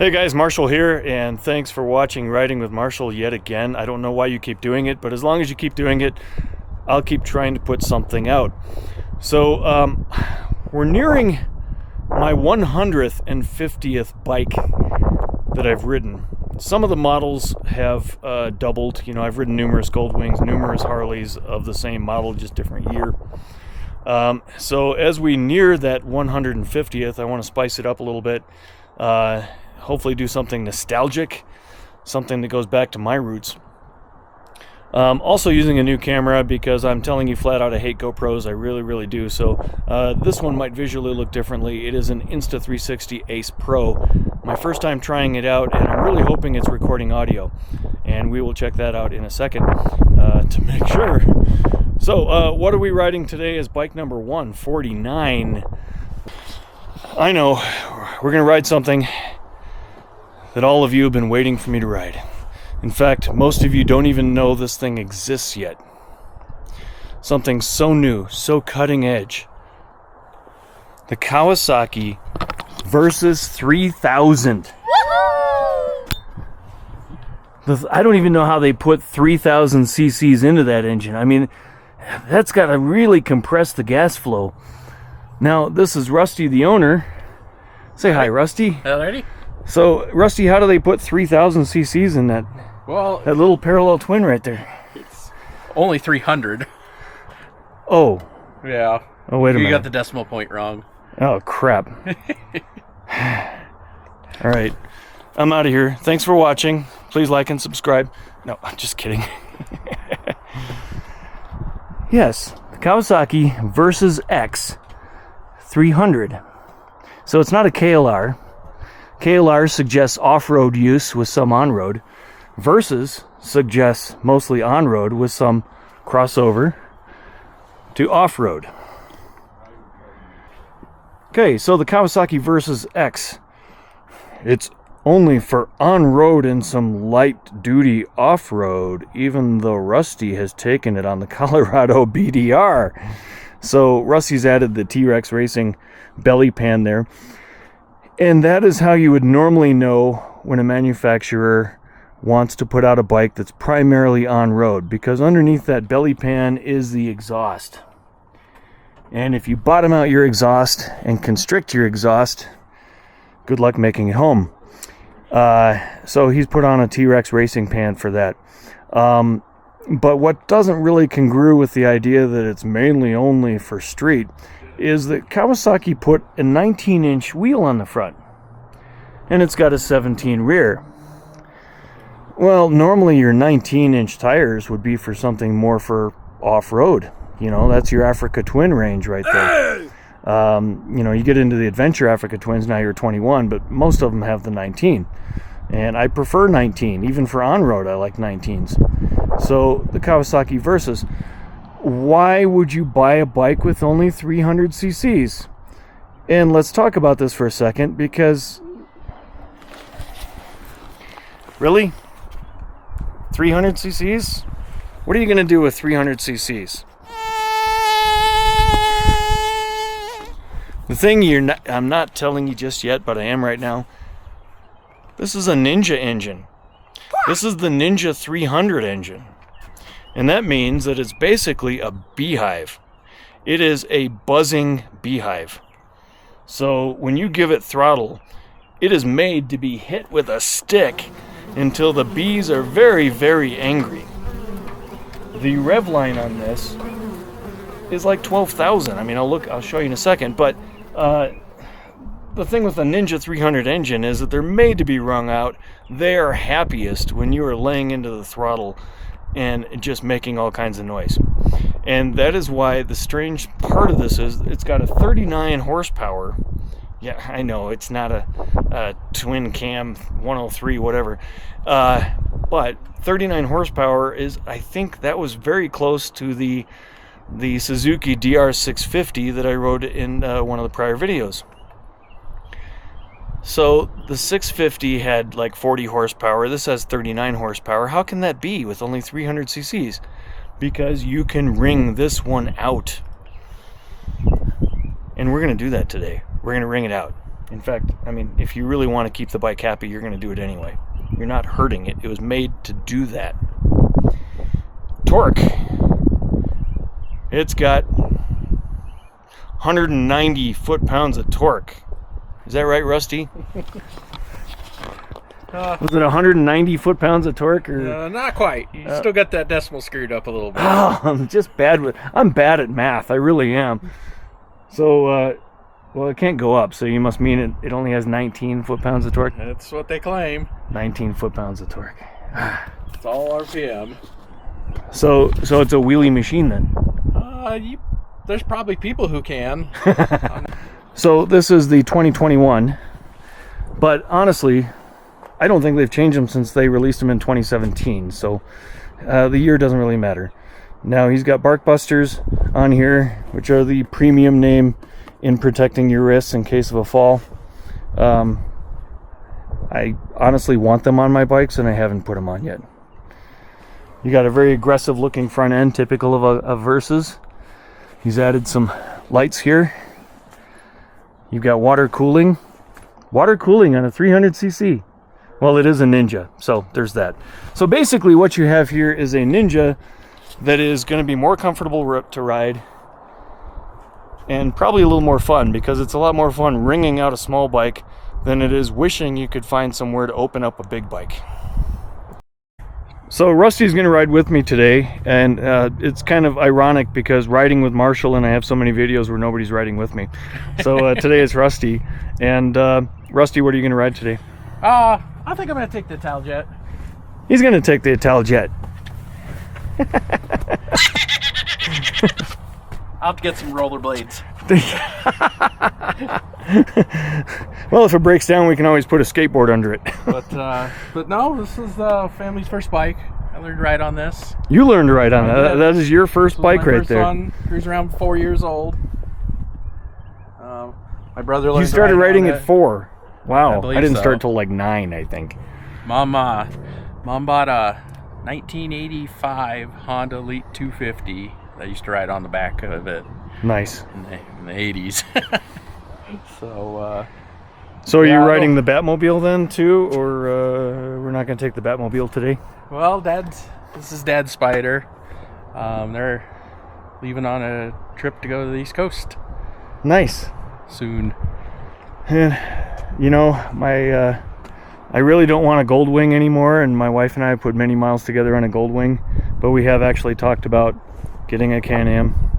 Hey guys, Marshall here, and thanks for watching Riding with Marshall yet again. I don't know why you keep doing it, but as long as you keep doing it, I'll keep trying to put something out. So, we're nearing my 150th bike that I've ridden. Some of the models have doubled. You know, I've ridden numerous Goldwings, numerous Harleys of the same model, just different year. So as we near that 150th, I want to spice it up a little bit. Hopefully do something nostalgic, something that goes back to my roots. Also using a new camera because I'm telling you flat out I hate GoPros. I really do. So this one might visually look differently. It is an Insta360 Ace Pro. My first time trying it out, and I'm really hoping it's recording audio. And we will check that out in a second to make sure. So what are we riding today is bike number 149. I know, we're going to ride something that all of you have been waiting for me to ride. In fact, most of you don't even know this thing exists yet. Something so new, so cutting edge. The Kawasaki Versys-X. I don't even know how they put 3,000 cc's into that engine. I mean, that's got to really compress the gas flow. Now, this is Rusty, the owner. Say hi, Rusty. Alrighty. So, Rusty, how do they put 3,000 cc's in that? Well, that little parallel twin right there. It's only 300. Oh. Yeah. Oh, wait a minute. You got the decimal point wrong. Oh, crap. All right. I'm out of here. Thanks for watching. Please like and subscribe. No, I'm just kidding. Yes, the Kawasaki Versys-X 300. So it's not a KLR. KLR suggests off-road use with some on-road. Versys suggests mostly on-road with some crossover to off-road. Okay, so the Kawasaki Versys-X. It's only for on-road and some light-duty off-road, even though Rusty has taken it on the Colorado BDR. So Rusty's added the T-Rex Racing belly pan there. And that is how you would normally know when a manufacturer wants to put out a bike that's primarily on-road, because underneath that belly pan is the exhaust. And if you bottom out your exhaust and constrict your exhaust, good luck making it home. So he's put on a T-Rex Racing pan for that. But what doesn't really congrue with the idea that it's mainly only for street is that Kawasaki put a 19-inch wheel on the front, and it's got a 17 rear. Well, normally your 19-inch tires would be for something more for off-road. You know, that's your Africa Twin range right there. You know, you get into the Adventure Africa Twins, now you're 21, but most of them have the 19. And I prefer 19. Even for on-road, I like 19s. So, the Kawasaki Versys. Why would you buy a bike with only 300 cc's? And let's talk about this for a second, because... Really? 300 cc's? What are you going to do with 300 cc's? The thing I'm not telling you just yet, but I am right now. This is a Ninja engine. This is the Ninja 300 engine. And that means that it's basically a beehive. It is a buzzing beehive. So when you give it throttle, it is made to be hit with a stick until the bees are very angry. The rev line on this is like 12,000. I mean, I'll show you in a second, but the thing with the Ninja 300 engine is that they're made to be wrung out. They are happiest when you are laying into the throttle and just making all kinds of noise. And that is why the strange part of this is it's got a 39 horsepower. Yeah, I know, it's not a twin cam 103, whatever. But 39 horsepower is, I think that was very close to the Suzuki DR650 that I rode in one of the prior videos. So the 650 had like 40 horsepower. This has 39 horsepower. How can that be with only 300 cc's? Because you can wring this one out. And we're going to do that today. We're going to wring it out. In fact, I mean, if you really want to keep the bike happy, you're going to do it anyway. You're not hurting it. It was made to do that. Torque. It's got 190 foot-pounds of torque. Is that right, Rusty? Was it 190 foot-pounds of torque? Or? Not quite. You still got that decimal screwed up a little bit. Oh, I'm bad at math. I really am. So, well, it can't go up, so you must mean it only has 19 foot-pounds of torque? That's what they claim. 19 foot-pounds of torque. It's all RPM. So it's a wheelie machine then? There's probably people who can. So this is the 2021, but honestly, I don't think they've changed them since they released them in 2017, so the year doesn't really matter. Now he's got bark busters on here, which are the premium name in protecting your wrists in case of a fall. I honestly want them on my bikes and I haven't put them on yet. You got a very aggressive looking front end, typical of a Versys. He's added some lights here. You've got water cooling. Water cooling on a 300cc. Well, it is a Ninja, so there's that. So basically what you have here is a Ninja that is going to be more comfortable to ride and probably a little more fun, because it's a lot more fun wringing out a small bike than it is wishing you could find somewhere to open up a big bike. So Rusty's going to ride with me today, and it's kind of ironic because riding with Marshall, and I have so many videos where nobody's riding with me. So today it's Rusty. And Rusty, what are you going to ride today? I think I'm going to take the Italjet. He's going to take the Italjet. I'll have to get some rollerblades. Well, if it breaks down, we can always put a skateboard under it. But no, this is the family's first bike. I learned to ride on this. You learned to ride on that. That is your first bike right there. One, cruise around 4 years old. My brother learned. You started to ride riding on at 4. Wow, I didn't so. start till like 9, I think. Mom bought a 1985 Honda Elite 250. I used to ride on the back of it. Nice. In the 80s. So are you riding the Batmobile then too, or we're not going to take the Batmobile today? Well, this is Dad's Spider. They're leaving on a trip to go to the East Coast. Nice. Soon. And you know, I really don't want a Goldwing anymore, and my wife and I put many miles together on a Goldwing, but we have actually talked about getting a Can-Am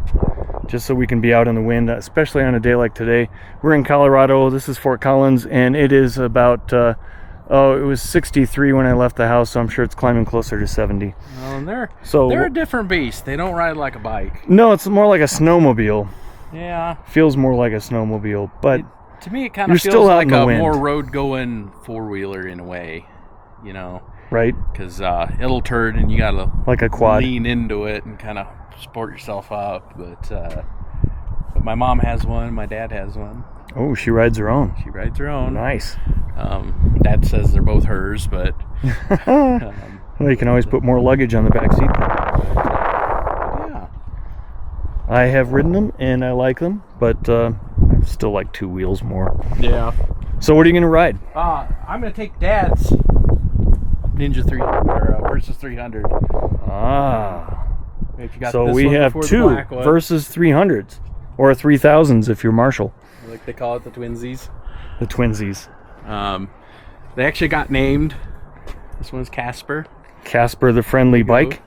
just so we can be out in the wind, especially on a day like today. We're in Colorado. This is Fort Collins, and it is about it was 63 when I left the house, so I'm sure it's climbing closer to 70. Well, they're a different beast. They don't ride like a bike. No, it's more like a snowmobile. Yeah, feels more like a snowmobile, but to me it kind of feels like a wind. more road-going four-wheeler in a way, you know. Right. Because it'll turn and you gotta like a quad, lean into it and kind of support yourself up. But my mom has one, my dad has one. Oh, she rides her own. She rides her own. Nice. Dad says they're both hers, but well, you can always put more luggage on the back seat. Yeah. I have ridden them and I like them, but I still like 2 wheels more. Yeah. So what are you going to ride? I'm going to take Dad's Ninja 3 or Versys 300. If you got so this we one have 2 Versys 300s, or 3000s if you're Marshall. Like they call it, the twinsies. The twinsies. They actually got named. This one's Casper. Casper the friendly bike.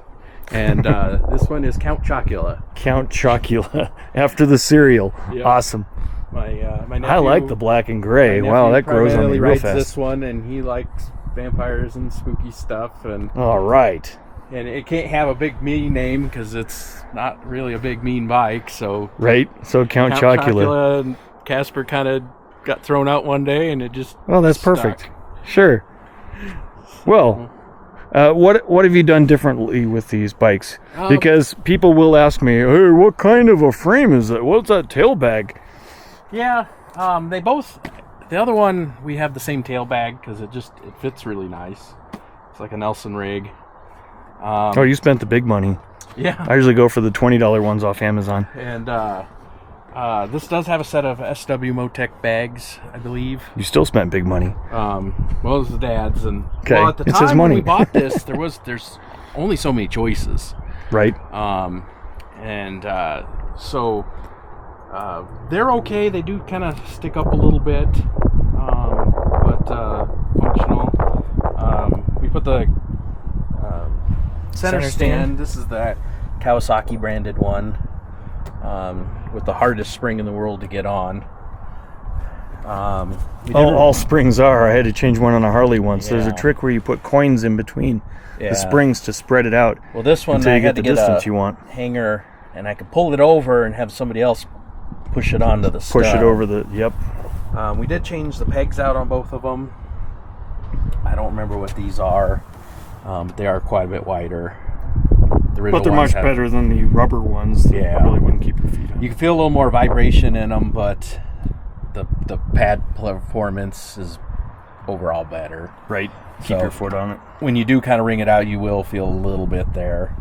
And this one is Count Chocula. Count Chocula, after the cereal. Yep. Awesome. My nephew, I like the black and gray. Wow, that grows on me real fast. This one, and he likes vampires and spooky stuff. And all right. And it can't have a big mean name because it's not really a big mean bike. So right. So Count Chocula. And Casper kind of got thrown out one day, and it just that's stuck. Perfect. Sure. Well, what have you done differently with these bikes? Because people will ask me, "Hey, what kind of a frame is that? What's that tail bag?" Yeah, they both. The other one, we have the same tail bag because it fits really nice. It's like a Nelson rig. You spent the big money. Yeah. I usually go for the $20 ones off Amazon. And This does have a set of SW Motec bags, I believe. You still spent big money. Well, it's the dad's, and Okay, well, at the it's time his money. when we bought this, there's only so many choices, Right. So they're okay. They do kind of stick up a little bit, but functional. We put the center stand. This is the Kawasaki branded one, with the hardest spring in the world to get on. All springs are. I had to change one on a Harley once. There's a Yeah. trick where you put coins in between Yeah. the springs to spread it out. Well, this one until I you had get to the get distance a you want. hanger, and I could pull it over and have somebody else push it onto the stud. Push it over the. Yep. We did change the pegs out on both of them. I don't remember what these are, but they are quite a bit wider. The original But they're ones much better than the rubber ones that Yeah. really wouldn't keep your feet on. You can feel a little more vibration in them, but the pad performance is overall better. Right. Keep So- your foot on it. When you do kind of wring it out, you will feel a little bit there.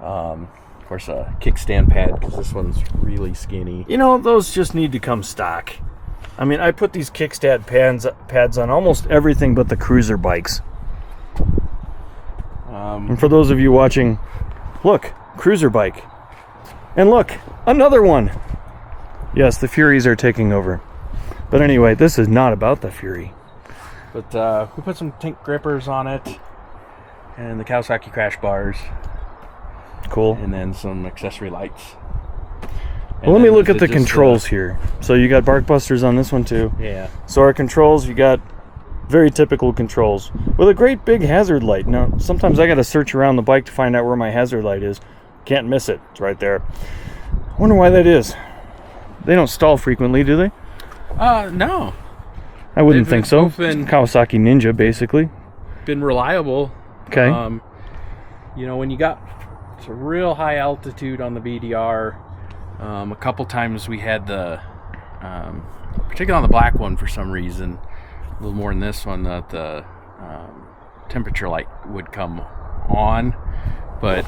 Of course, a kickstand pad, because this one's really skinny. You know, those just need to come stock. I mean, I put these kickstand pads on almost everything but the cruiser bikes. And for those of you watching, look, cruiser bike. And look, another one. Yes, the Furies are taking over. But anyway, this is not about the Fury. But we put some tank grippers on it, and the Kawasaki crash bars, Cool. and then some accessory lights. Well, let me look at the controls here. So you got bark busters on this one too. Yeah. So our controls, you got very typical controls with a great big hazard light. Now, sometimes I got to search around the bike to find out where my hazard light is. Can't miss it. It's right there. I wonder why that is. They don't stall frequently, do they? No. I wouldn't They've think so. both been- It's Kawasaki Ninja, basically. Been reliable. Okay. You know, when you got to real high altitude on the BDR, a couple times we had the, particularly on the black one for some reason, a little more than this one, that the temperature light would come on. But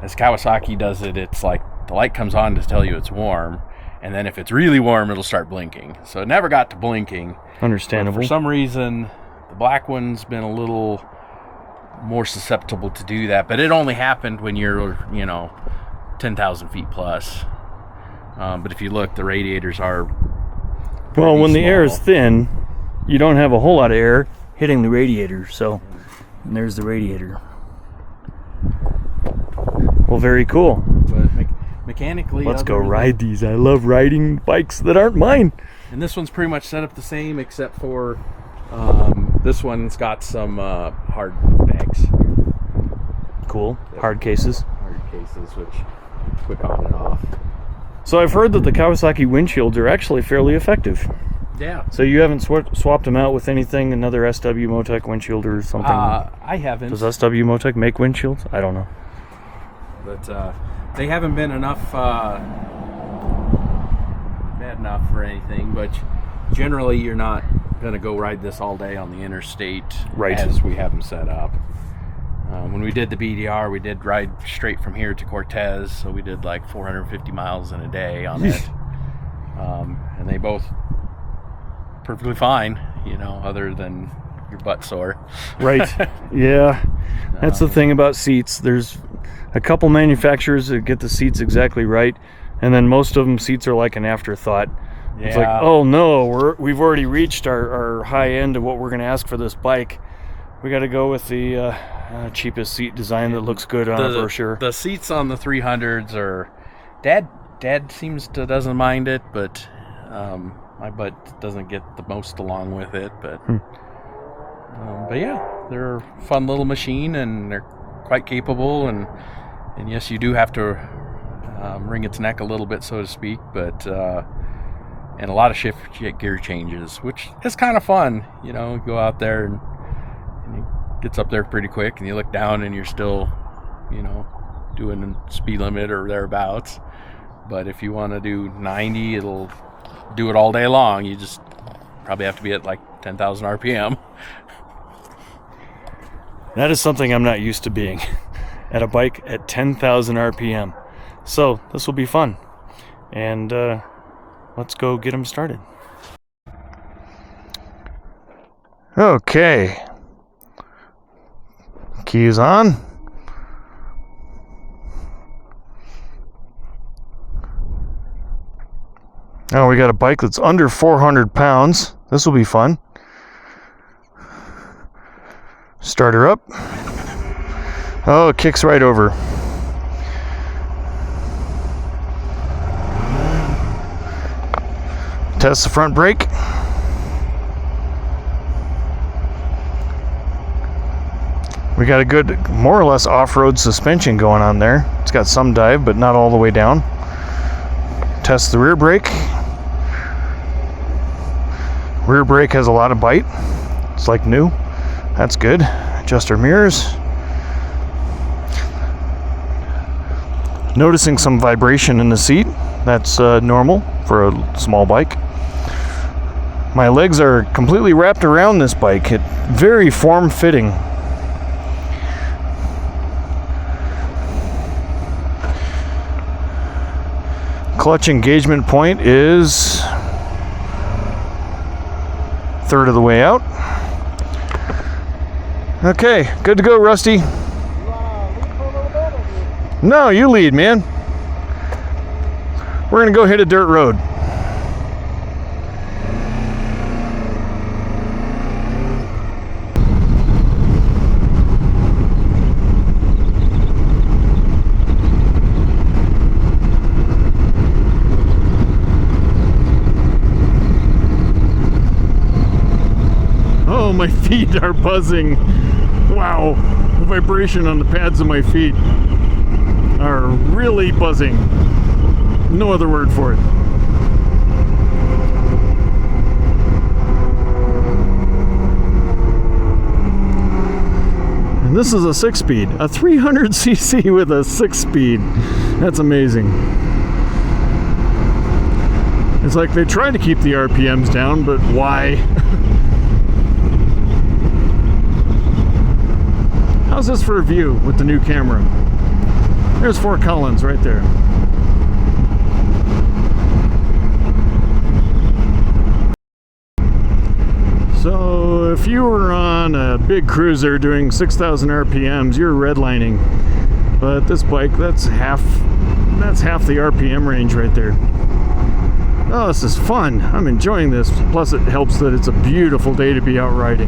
as Kawasaki does it, it's like the light comes on to tell you it's warm, and then if it's really warm, it'll start blinking. So it never got to blinking. Understandable. For some reason, the black one's been a little more susceptible to do that, but it only happened when you're, 10,000 feet plus. But if you look, the radiators are Well, when the air is small. thin, you don't have a whole lot of air hitting the radiator. So, and there's the radiator. Well, very cool. But mechanically, Let's go other than- ride these. I love riding bikes that aren't mine. And this one's pretty much set up the same, except for this one's got some hard bags, Cool. Hard cases. hard cases, which quick on and off. So I've heard that the Kawasaki windshields are actually fairly effective. Yeah. So you haven't swapped them out with anything, another SW Motec windshield or something? I haven't. Does SW Motec make windshields? I don't know. But they haven't been enough bad enough for anything, but generally you're not going to go ride this all day on the interstate, Right. as we have them set up. When we did the BDR, we did ride straight from here to Cortez, so we did like 450 miles in a day on it. And they both perfectly fine, other than your butt sore. Right. Yeah. That's the thing about seats. There's a couple manufacturers that get the seats exactly right, and then most of them seats are like an afterthought. It's like, Yeah. oh no, we've already reached our high end of what we're going to ask for this bike. We got to go with the cheapest seat design that looks good on a brochure. The seats on the 300s are, Dad doesn't mind it, but my butt doesn't get the most along with it. But yeah, they're a fun little machine, and they're quite capable. And yes, you do have to wring its neck a little bit, so to speak, but and a lot of shift gear changes, which is kind of fun. You go out there and it gets up there pretty quick, and you look down and you're still, doing the speed limit or thereabouts. But if you want to do 90, it'll do it all day long. You just probably have to be at like 10,000 RPM. That is something I'm not used to being at a bike at 10,000 RPM. So this will be fun. And let's go get them started. Okay. Keys on. Oh, we got a bike that's under 400 pounds. This will be fun. Start her up. Oh, it kicks right over. Test the front brake. We got a good, more or less off-road suspension going on there. It's got some dive, but not all the way down. Test the rear brake. Rear brake has a lot of bite. It's like new. That's good. Adjust our mirrors. Noticing some vibration in the seat. That's normal for a small bike. My legs are completely wrapped around this bike. It's very form-fitting. Clutch engagement point is third of the way out. Okay, good to go, Rusty. No, you lead, man. We're gonna go hit a dirt road. Oh, my feet are buzzing. Wow, the vibration on the pads of my feet are really buzzing. No other word for it. And this is a 6-speed, a 300cc with a 6-speed. That's amazing. It's like they try to keep the RPMs down, but why? How's this for a view with the new camera? There's Fort Collins right there. So if you were on a big cruiser doing 6,000 RPMs, you're redlining. But this bike, that's half the RPM range right there. Oh, this is fun. I'm enjoying this. Plus it helps that it's a beautiful day to be out riding.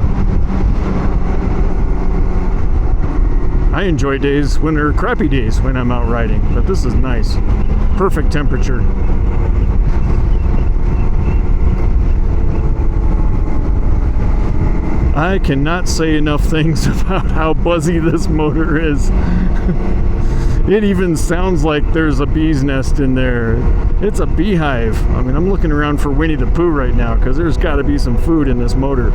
I enjoy days when they're crappy days when I'm out riding, but this is nice. Perfect temperature. I cannot say enough things about how buzzy this motor is. It even sounds like there's a bee's nest in there. It's a beehive. I mean, I'm looking around for Winnie the Pooh right now because there's got to be some food in this motor.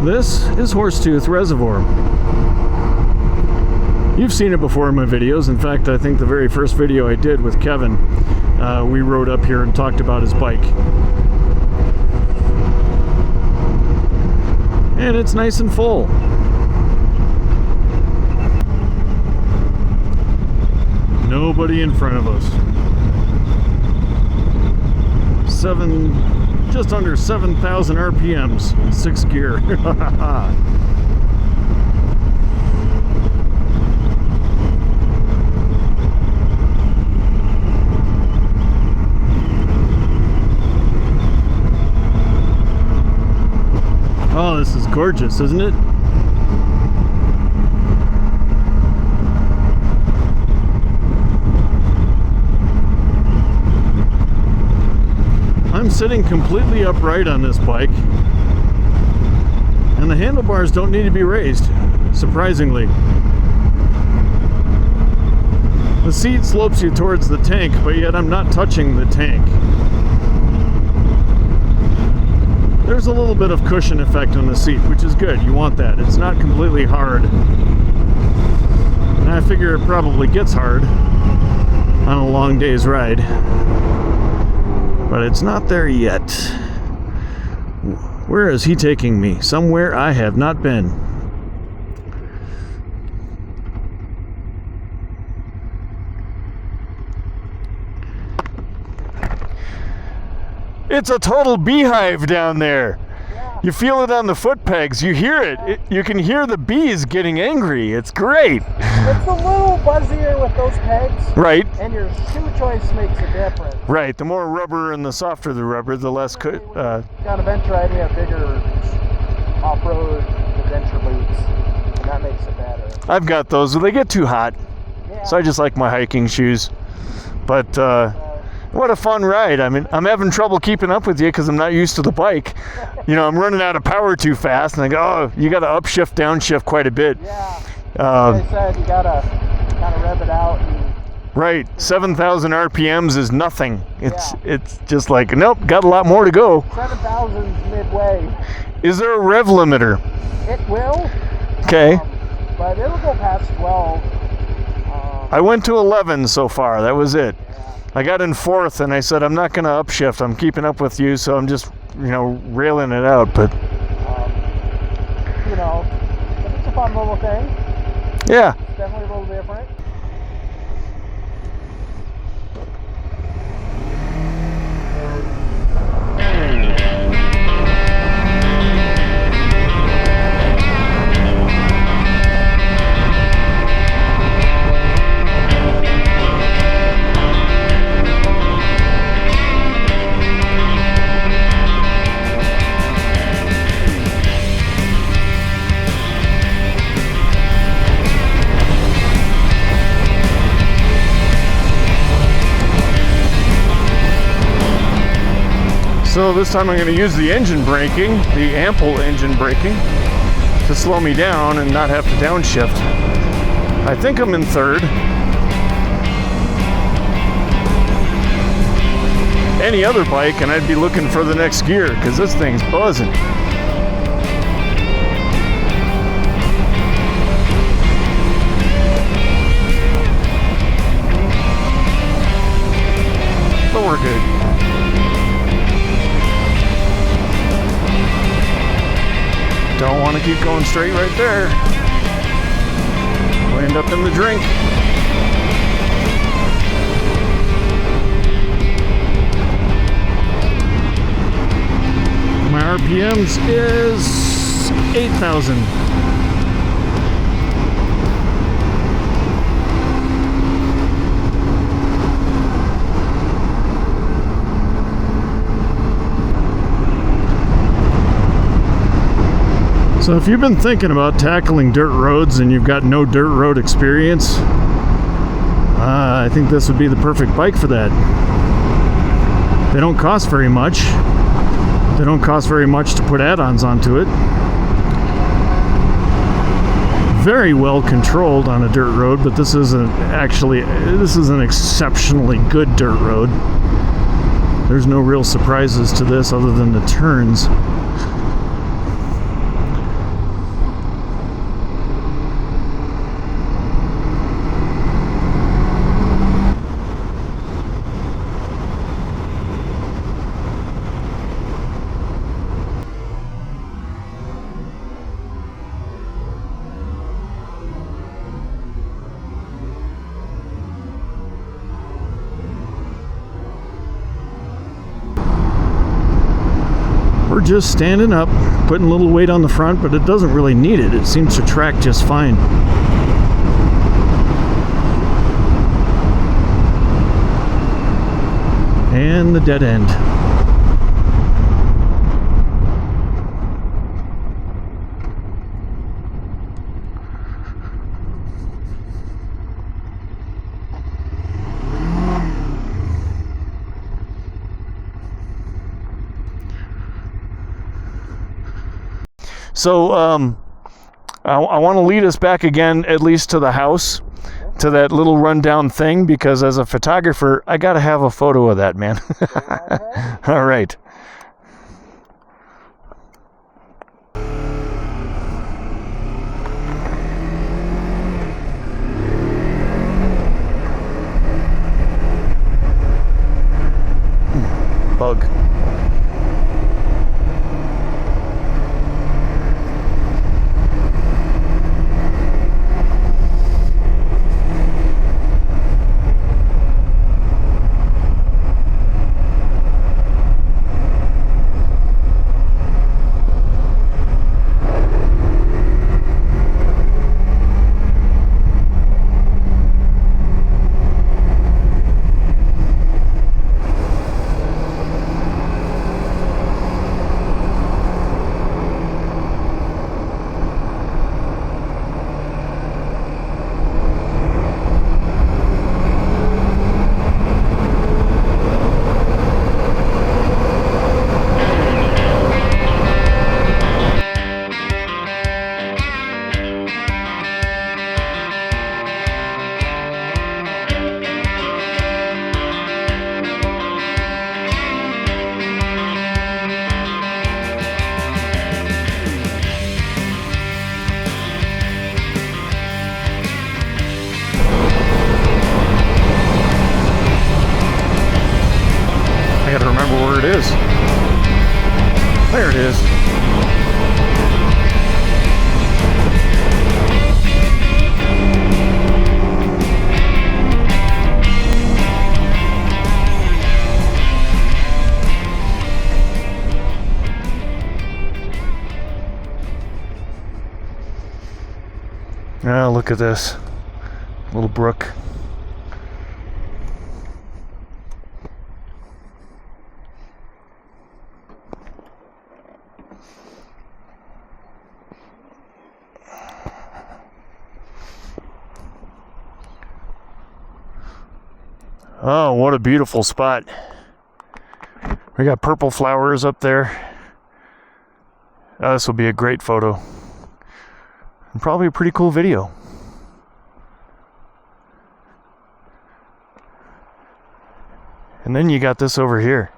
This is Horsetooth Reservoir. You've seen it before in my videos. In fact, I think the very first video I did with Kevin, we rode up here and talked about his bike. And it's nice and full. Nobody in front of us. Just under 7,000 RPMs, 6 gear. Oh, this is gorgeous, isn't it? I'm sitting completely upright on this bike, and the handlebars don't need to be raised, surprisingly. The seat slopes you towards the tank, but yet I'm not touching the tank. There's a little bit of cushion effect on the seat, which is good. You want that. It's not completely hard. And I figure it probably gets hard on a long day's ride. But it's not there yet. Where is he taking me? Somewhere I have not been. It's a total beehive down there. Yeah. You feel it on the foot pegs. You hear it. You can hear the bees getting angry. It's great. It's a little buzzier with those pegs. Right. And your shoe choice makes a difference. Right. The more rubber and the softer the rubber, the less could. Got a venture riding, you have bigger off-road adventure boots, and that makes it better. I've got those, but they get too hot. Yeah. So I just like my hiking shoes. But what a fun ride. I mean, I'm having trouble keeping up with you because I'm not used to the bike. You know, I'm running out of power too fast, and I go, oh, you got to upshift, downshift quite a bit. Yeah. Like I said, you got to kind of rev it out. Right. 7,000 RPMs is nothing. It's just like, nope, got a lot more to go. 7,000's midway. Is there a rev limiter? It will. Okay. But it'll go past 12. I went to 11 so far. That was it. Yeah. I got in 4th, and I said, I'm not going to upshift. I'm keeping up with you, so I'm just, railing it out. But, it's a fun little thing. yeah. It's definitely a little different. So this time I'm going to use the engine braking, the ample engine braking, to slow me down and not have to downshift. I think I'm in 3rd. Any other bike and I'd be looking for the next gear because this thing's buzzing. But we're good. Don't want to keep going straight right there. We'll end up in the drink. My RPMs is 8,000. So if you've been thinking about tackling dirt roads and you've got no dirt road experience, I think this would be the perfect bike for that. They don't cost very much. They don't cost very much to put add-ons onto it. Very well controlled on a dirt road, but this is an exceptionally good dirt road. There's no real surprises to this other than the turns. We're just standing up, putting a little weight on the front, but it doesn't really need it. It seems to track just fine. And the dead end. So I want to lead us back again, at least to the house, to that little rundown thing, because as a photographer, I got to have a photo of that, man. All right. Bug. Look at this little brook. Oh, what a beautiful spot. We got purple flowers up there. Oh, this will be a great photo. And probably a pretty cool video. And then you got this over here.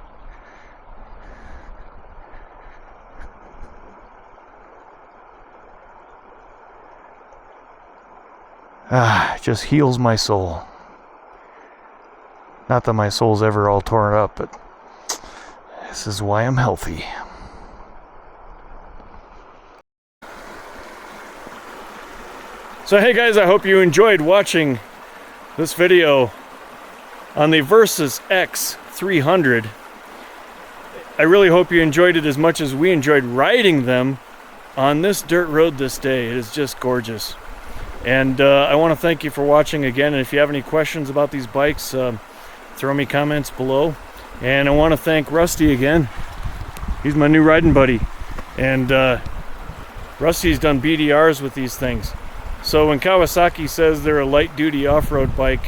Ah, it just heals my soul. Not that my soul's ever all torn up, but this is why I'm healthy. So hey guys, I hope you enjoyed watching this video on the Versys-X 300. I really hope you enjoyed it as much as we enjoyed riding them on this dirt road this day. It is just gorgeous. And I want to thank you for watching again, and if you have any questions about these bikes, throw me comments below. And I want to thank Rusty again. He's my new riding buddy. And Rusty's done BDRs with these things. So when Kawasaki says they're a light-duty off-road bike,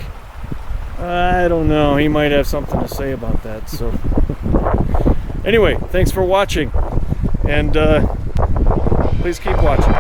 I don't know. He might have something to say about that. So anyway, thanks for watching. And please keep watching.